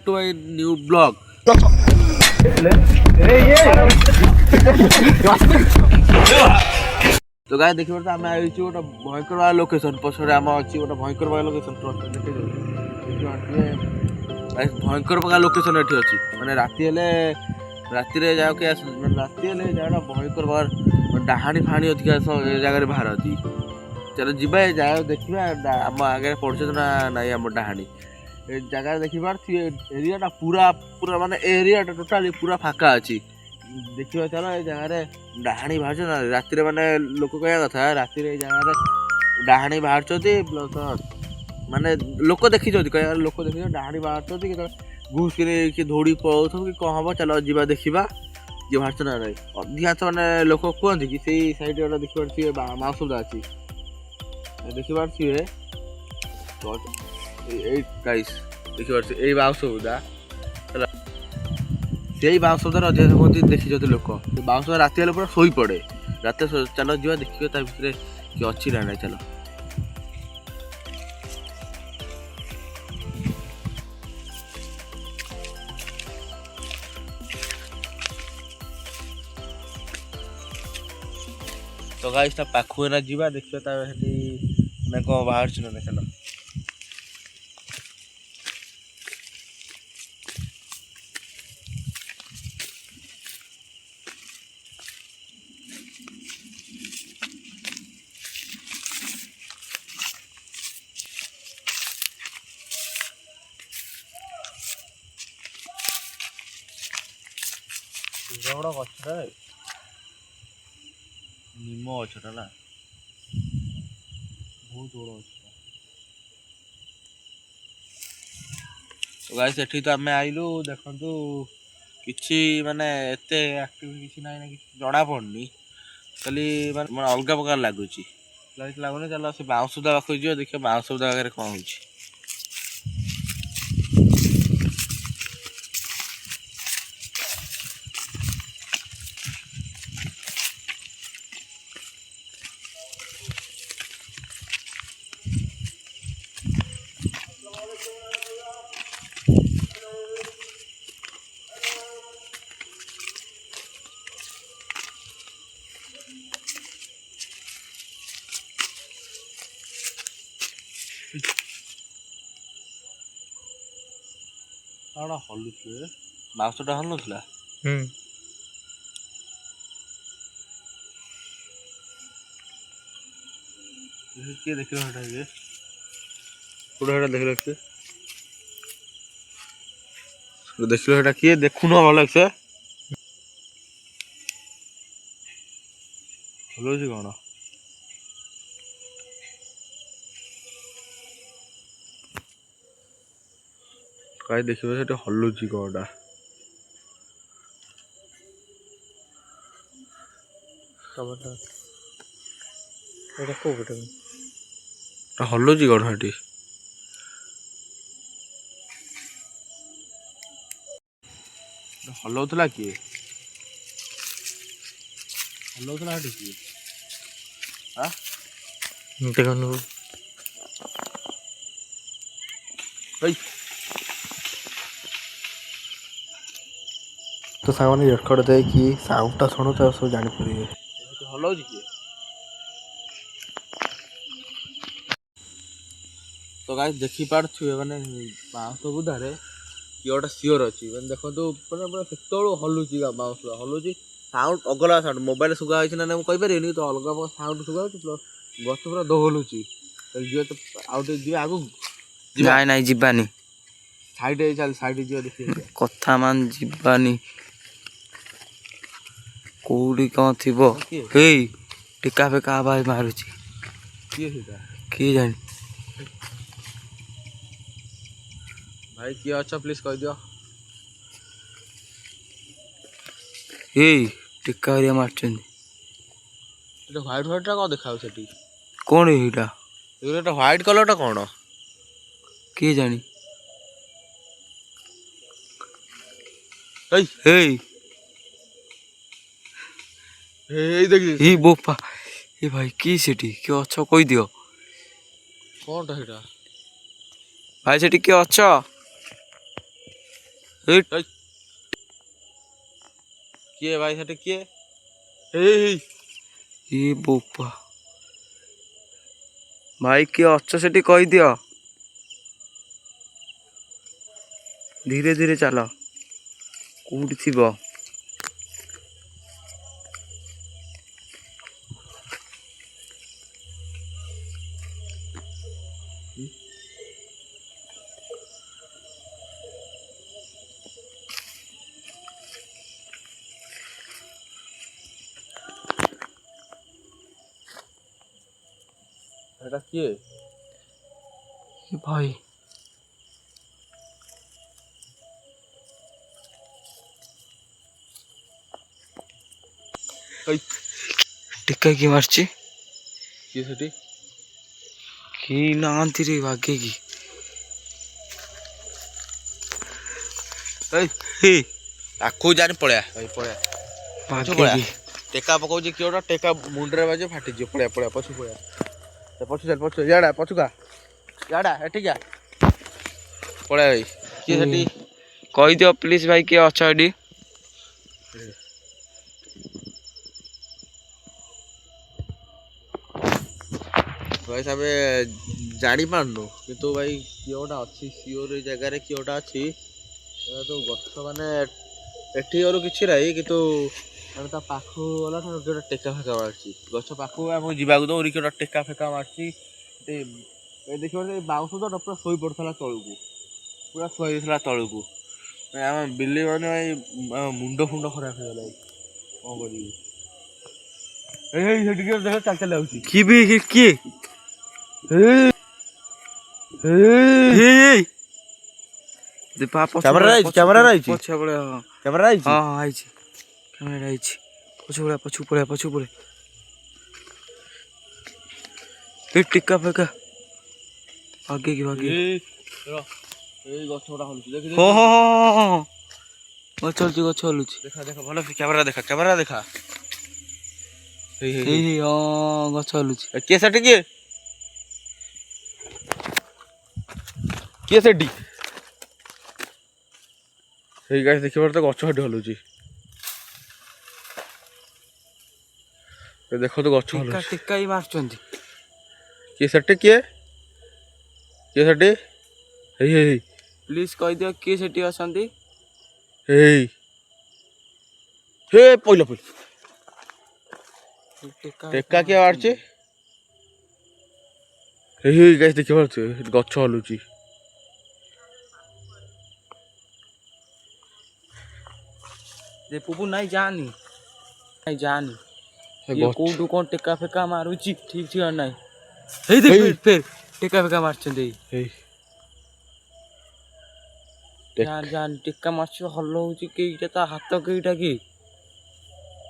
to my new blog. तो गाय देखिए तो आम आई गोटे भयंकर वाला लोकेशन पछड़े आम अच्छी गोटे भयंकर वाला लोकेशन भयंकर प्रकार लोकेशन एठी अच्छी माने राति हेले राति रे जाओ के राति हेले जाड़ा भयंकर प्रकार डाहाणी फाणी अधिका जगह बाहरती चलो जीवा जाओ देखा आम आगे पड़े ना नाई आम डाहाणी जगह देखी पार्थ एरिया पूरा पूरा माने एरिया टोटाली पूरा फाका अच्छी देखिए चलो ये जगह डाहाणी बाहर ना राति माने लोक कह कथा राति जगह डाहाणी बाहर प्लस माने लोक देखी कह लोक देखी डाहाणी बाहर घुस कि दौड़ी पलाऊ कि कौन हम चलो जीवा देखा जी बाहर ना ना अधिकांश मैंने लोक कहते कि सही सैड देखिए माउसुदा अच्छी देखिए गाइस देखिए बाउसुदा से बाउसुदार अधिक देखी लोक बाउसुदा राति हेल्ले पूरा शोई पड़े रात चलो जी देखिए भितर किए अच्छी ना ना चलो तो गाइस पाखु ना जीवा देखिए मैं कौन बाहर चलो ना चलो बड़ गछटा निम गछटा ना बहुत बड़ गछटा तो गाइस एठी तो आम आइलु देखंतु किछि माने एते एक्टिविटी किछि नाइ ना किछि जणा पड़नी खाली माने अलग प्रकार लागुची लागुनी चलो से बाउंसुदा पाखु जियो देखिए बाउंसुदा आगे कौन होची कौन हलुचे बाउंसटा हल नथिला किए देख देख किए देखुन भल से हलुची कौन कहीं देखिए से हलुची कौटा हलुची कौन सेठी हलौला किए हलौला किए हाँ देखो तो सामने रेकर्ड दे कि साउंडटा शुणु तो सब जानी परिबे हलौजी किए तो गाइस देखी पार्थिबे माने बाउंस बुदारे कि गोटे सिओर अच्छी मैंने देखो मैंने पूरा से हलुची बाउंस हलुची साउंड अगला साउंड मोबाइल सुगा होना ना मुझे कहीपर तो अलग साउंड सुगा प्लस गछ पूरा दोहलुची जी तो आउट जी आगू नाई नाई जीवानी साइड चल साइड जी देखिए कथा मान जीवानी कोड़ी कौन थी हे टिका फेका आवाज मारुची किए जानी भाई किए अच्छा प्लीज कह दियो हे टिका हरिया मारचंदी व्हाइट व्हाइट कौन देखा सेठी कौन एटा एटा व्हाइट कलर टा कौन किए जानी हे हे हे देखि हे बोपा ए भाई की सेठी के अच्छा कहि दियो कौन टा हेटा भाई सेठी के अच्छा ଏଇ କିଏ ଭାଇ ସେଠି କିଏ? ଏଇ ଏ ବୋପା ଭାଇ କିଏ ଅଛ ସେଠି କହିଦିଅ। ଧୀରେ ଧୀରେ ଚାଲ, କୋଉଠି ଥିବ। ସେଟା କିଏ? ଏ ଭାଇ ଏଇ ଟୀକା କିଏ ମାରିଛି? କିଏ ସେଠି? କେହି ନାହାନ୍ତି ରେ ବାଗେଇକି। ଏଇ ହେ ଆକୁ ଜାଣି ପଳେଆ ଭାଇ ପଳେଆ। ପଛ ପଳେଆ। ବାଗେଇକି ଟେକା ପକଉଛି କିଏ ଗୋଟେ ଟେକା ମୁଣ୍ଡରେ ବାଜିବ ଫାଟିଯିବ। ପଳେଆ ପଳେଆ ପଛ ପଳେଆ। ପଛ ଚାଲ ପଛ ଇଆଡା ପଛୁକା ଇଆଡା ଏଠିକା ପଳେଆ ଭାଇ। କିଏ ସେଠି? କହିଦିଅ ପ୍ଲିଜ ଭାଇ କିଏ ଅଛ ଏଠି? ଭାଇ ଆମେ ଜାଣିପାରୁନୁ କିନ୍ତୁ ଭାଇ କିଏ ଗୋଟେ ଅଛି ସିଓର ଏଇ ଜାଗାରେ କିଏ ଗୋଟେ ଅଛି। ତ ଗଛ ମାନେ ଏଠି ଗଲୁ କିଛି ନାହିଁ କିନ୍ତୁ ଆମେ ତା ପାଖକୁ ଗଲା କିଏ ଗୋଟେ ଟେକା ଫେକା ମାରୁଛି। ଗଛ ପାଖକୁ ଆମକୁ ଯିବାକୁ ଦଉନି କିଏ ଗୋଟେ ଟେକା ଫେକା ମାରୁଛି। ଦେଖିବ ସେ ବାଉଁଶ ତ ପୁରା ଶୋଇ ପଡୁଥିଲା ତଳକୁ, ପୁରା ଶୋଇ ଦେଇଥିଲା ତଳକୁ। ଆମେ ବିଲେଇ ମାନେ ଭାଇ ମୁଣ୍ଡ ଫୁଣ୍ଡ ଖରାପ ହେଇଗଲା। କଣ କରିବି? ଏଇ ସେଠି କିଏ ଦେଖ ଚାଲି ଚାଲି ଯାଉଛି। କିଏ? କ୍ୟାମେରା ଆଇଛି କ୍ୟାମେରା ଆଇଛି ପଛ ପଳେଆ। କ୍ୟାମେରା ଆଇଛି। ହଁ ହଁ ଆଇଛି, କ୍ୟାମେରା ଆଇଛି। ପଛକୁ ପଳେଆ। ଏ ଟୀକା ଫେକା ବାଗେଇକି। ଏଇ ଗଛ ଗୁଡା ହଲୁଛି ଦେଖି ହଁ ଗଛ ହଲୁଛି। ଦେଖା ଭଲ କ୍ୟାମେରା ଦେଖା। ହେଇ ହଁ ଗଛ ହଲୁଛି। କିଏ ସେଠି କିଏ ସେଠି? ସେଇ ଗାଈ ଦେଖିବାର ତ ଗଛ ସେଠି ହଲୁଛି। ଦେଖନ୍ତୁ ଗଛ ହଲୁଛି। ଟୀକା ହିଁ ମାରୁଛନ୍ତି। କିଏ ସେଠି? ହେଇ ପ୍ଲିଜ କହିଦିଅ କିଏ ସେଠି ଅଛନ୍ତି? ହେଇ ପଇଲା ଟେକା କିଏ ମାରୁଛି? ହେଇ ଗାଈ ଦେଖିପାରୁଛୁ ଗଛ ହଲୁଛି। ପୁପୁ ନାଇଁ ଯାଆନି। କୋଉଠୁ କଣ ଟେକା ଫେକା ମାରୁଛି ଠିକ ଠିକଣା ନାହିଁ। ହେଇ ଫେର ଟେକା ଫେକା ମାରୁଛନ୍ତି। ଜାନି ଟେକା ମାଛ ହଲଉଛି କେଇଟା ତା ହାତ କେଇଟା କି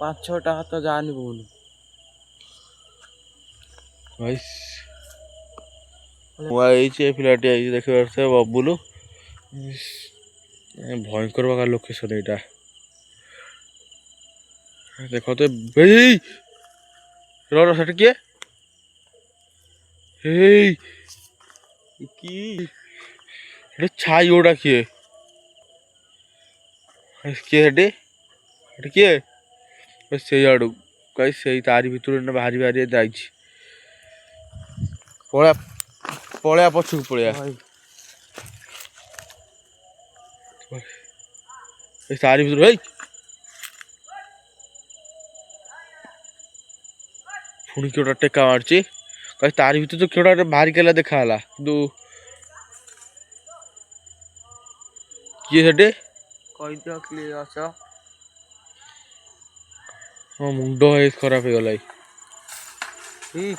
5-6ଟା ହାତ ଜାନି ବହୁନି। ଏ ପିଲାଟି ଆଇଛି ଦେଖିପାରୁଥିବେ ବବୁଲୁ। ଭୟଙ୍କର ପ୍ରକାର ଲୋକେସନ ଏଇଟା ଦେଖ ତ। ସେଠି କିଏ? ଛାଇ ଗୋଟା କିଏ ସେଠି କିଏ? ସେଇ ଆଡୁ କାହିଁ ସେଇ ତାରି ଭିତରୁ ବାହାରି ଯାଇଛି। ପଳେଆ ପଛକୁ ପଳେଆ। ତାରି ଭିତରୁ ପୁଣି କିଏ ଗୋଟେ ଟେକା ମାରୁଛି। କାହିଁ ତାରି ଭିତରୁ ତ କିଏ ଗୋଟେ ବାହାରି କେଲା ଦେଖା ହେଲା କିନ୍ତୁ କିଏ ସେଠି? କହିଦିଅ କିଏ ଅଛ? ମୋ ମୁଣ୍ଡ ଖରାପ ହେଇଗଲା।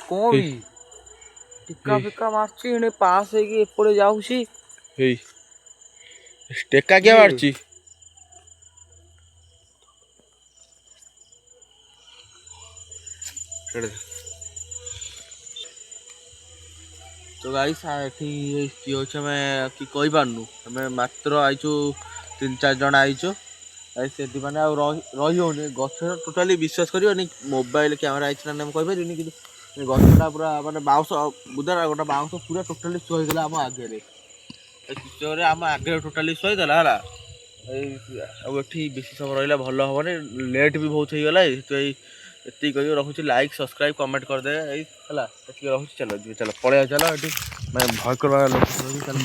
କଣ ବି ଟୀକା ଫେକା ମାରୁଛି ଏଣେ ପାସ୍ ହେଇକି ଏପଟେ ଯାଉଛି। ଟେକା କିଏ ମାରୁଛି? ତ ଗାଇସ୍ ଏଠି କିଏ ଅଛି ଆମେ କି କହିପାରୁନୁ। ଆମେ ମାତ୍ର ଆଇଛୁ 3-4 ଜଣ ଆଇଛୁ। ସେଠି ମାନେ ଆଉ ରହି ହଉନି। ଗଛର ଟୋଟାଲି ବିଶ୍ୱାସ କରିବନି ମୋବାଇଲ କ୍ୟାମେରା ଆଇଛି ନା ମୁଁ କହିପାରିବିନି କିନ୍ତୁ ଗଛଟା ପୁରା ମାନେ ବାଉଁଶ ବୁଦାରେ ଗୋଟେ ବାଉଁଶ ପୁରା ଟୋଟାଲି ଶୋଇଥିଲା ଆମ ଆଗରେ। ଆମ ଆଗରେ ଟୋଟାଲି ଶୋଇଥିଲା ହେଲା। ଆଉ ଏଠି ବେଶୀ ସମୟ ରହିଲା ଭଲ ହେବନି, ଲେଟ୍ ବି ବହୁତ ହେଇଗଲା। ସେଥିପାଇଁ ଏତିକି କହିକି ରଖୁଛି। ଲାଇକ୍ ସବସ୍କ୍ରାଇବ୍ କମେଣ୍ଟ କରିଦେବେ। ଏଇ ହେଲା ଏତିକି ରହୁଛି। ଚାଲ ଯିବେ, ଚାଲ ପଳେଇବା, ଚାଲ ଏଠି ମାନେ ଭୟଙ୍କର ଲୋକେସନ୍ ଚାଲ।